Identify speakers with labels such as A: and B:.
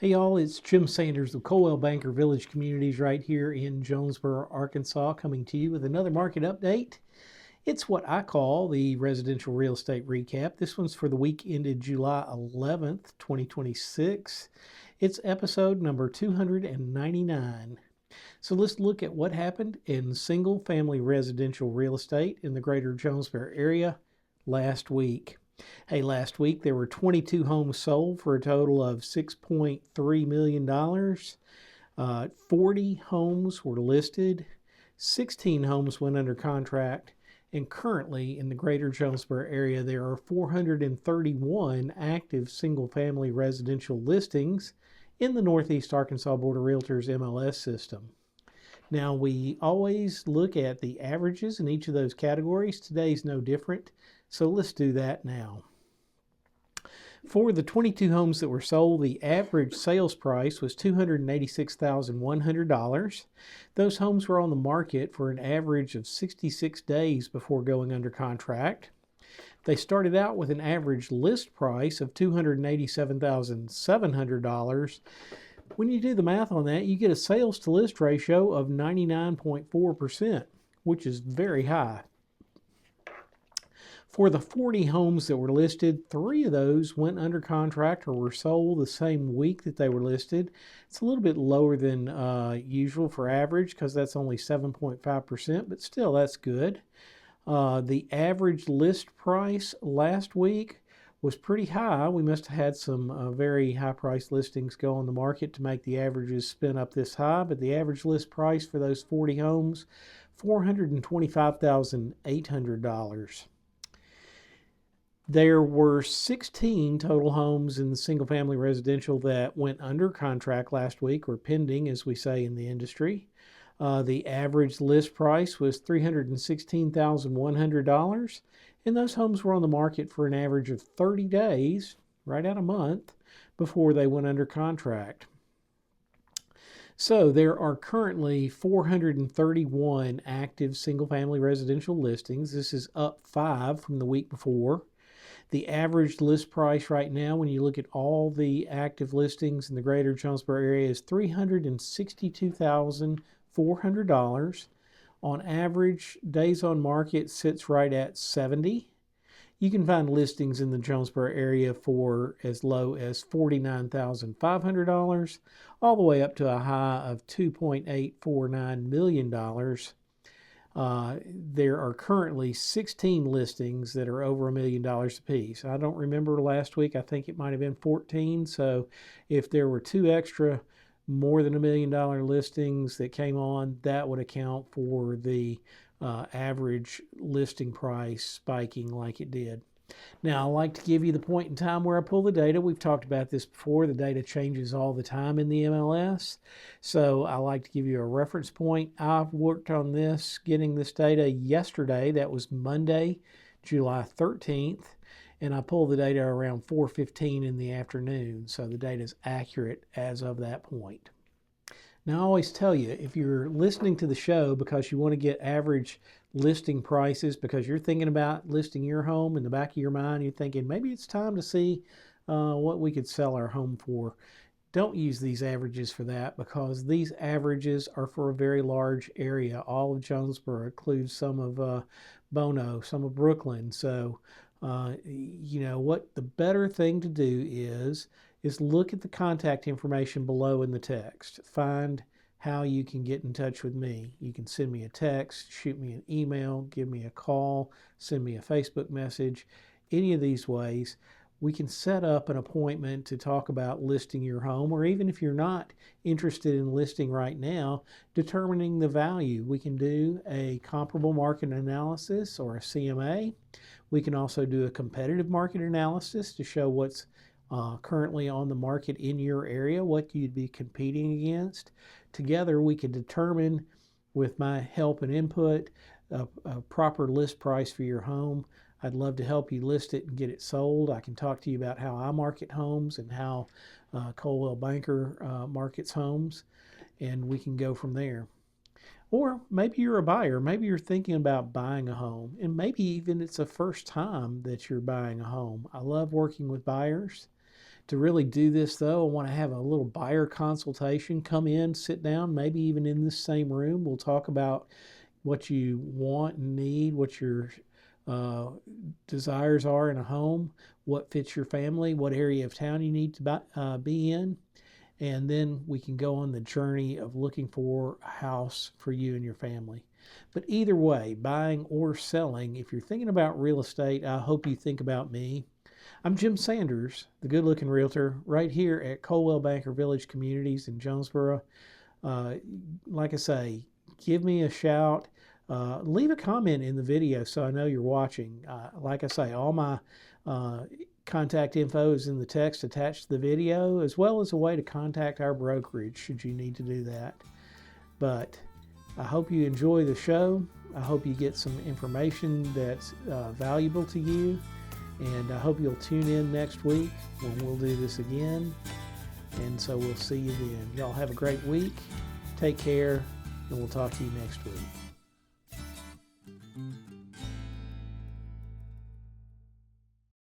A: Hey y'all, it's Jim Sanders of Coldwell Banker Village Communities right here in Jonesboro, Arkansas, coming to you with another market update. It's what I call the residential real estate recap. This one's for the week ended July 11th, 2026. It's episode number 299. So let's look at what happened in single family residential real estate in the greater Jonesboro area last week. Hey, last week there were 22 homes sold for a total of $6.3 million. 40 homes were listed, 16 homes went under contract, and currently in the greater Jonesboro area there are 431 active single-family residential listings in the Northeast Arkansas Board of Realtors MLS system. Now, we always look at the averages in each of those categories. Today's no different, so let's do that now. For the 22 homes that were sold, the average sales price was $286,100. Those homes were on the market for an average of 66 days before going under contract. They started out with an average list price of $287,700. When you do the math on that, you get a sales to list ratio of 99.4%, which is very high. For the 40 homes that were listed, 3 of those went under contract or were sold the same week that they were listed. It's a little bit lower than usual for average because that's only 7.5%, but still that's good. The average list price last week was pretty high. We must have had some very high price listings go on the market to make the averages spin up this high, but the average list price for those 40 homes, $425,800. There were 16 total homes in the single-family residential that went under contract last week, or pending, as we say in the industry. The average list price was $316,100, and those homes were on the market for an average of 30 days, right at a month, before they went under contract. So there are currently 431 active single-family residential listings. This is up 5 from the week before. The average list price right now, when you look at all the active listings in the greater Jonesboro area, is $362,400. On average, days on market sits right at 70. You can find listings in the Jonesboro area for as low as $49,500, all the way up to a high of $2.849 million. There are currently 16 listings that are over $1 million apiece. I don't remember last week. I think it might have been 14. So if there were 2 extra more than $1 million listings that came on, that would account for the average listing price spiking like it did. Now, I like to give you the point in time where I pull the data. We've talked about this before. The data changes all the time in the MLS. So I like to give you a reference point. I've worked on this, getting this data yesterday. That was Monday, July 13th. And I pulled the data around 4:15 in the afternoon. So the data is accurate as of that point. Now, I always tell you, if you're listening to the show because you want to get average listing prices, because you're thinking about listing your home, in the back of your mind, you're thinking maybe it's time to see what we could sell our home for. Don't use these averages for that, because these averages are for a very large area. All of Jonesboro includes some of Bono, some of Brooklyn. So, you know what the better thing to do is look at the contact information below in the text. Find how you can get in touch with me. You can send me a text, shoot me an email, give me a call, send me a Facebook message. Any of these ways, we can set up an appointment to talk about listing your home, or even if you're not interested in listing right now, determining the value. We can do a comparable market analysis or a CMA. We can also do a competitive market analysis to show what's currently on the market in your area, what you'd be competing against. Together, we can determine, with my help and input, a proper list price for your home. I'd love to help you list it and get it sold. I can talk to you about how I market homes and how Coldwell Banker markets homes, and we can go from there. Or maybe you're a buyer. Maybe you're thinking about buying a home, and maybe even it's the first time that you're buying a home. I love working with buyers. To really do this, though, I want to have a little buyer consultation. Come in, sit down, maybe even in this same room. We'll talk about what you want and need, what your desires are in a home, what fits your family, what area of town you need to be in. And then we can go on the journey of looking for a house for you and your family. But either way, buying or selling, if you're thinking about real estate, I hope you think about me. I'm Jim Sanders, the good looking realtor, right here at Coldwell Banker Village Communities in Jonesboro. Like I say, give me a shout. Leave a comment in the video so I know you're watching. Like I say, all my contact info is in the text attached to the video, as well as a way to contact our brokerage should you need to do that. But I hope you enjoy the show. I hope you get some information that's valuable to you. And I hope you'll tune in next week when we'll do this again. And so we'll see you then. Y'all have a great week. Take care, and we'll talk to you next week.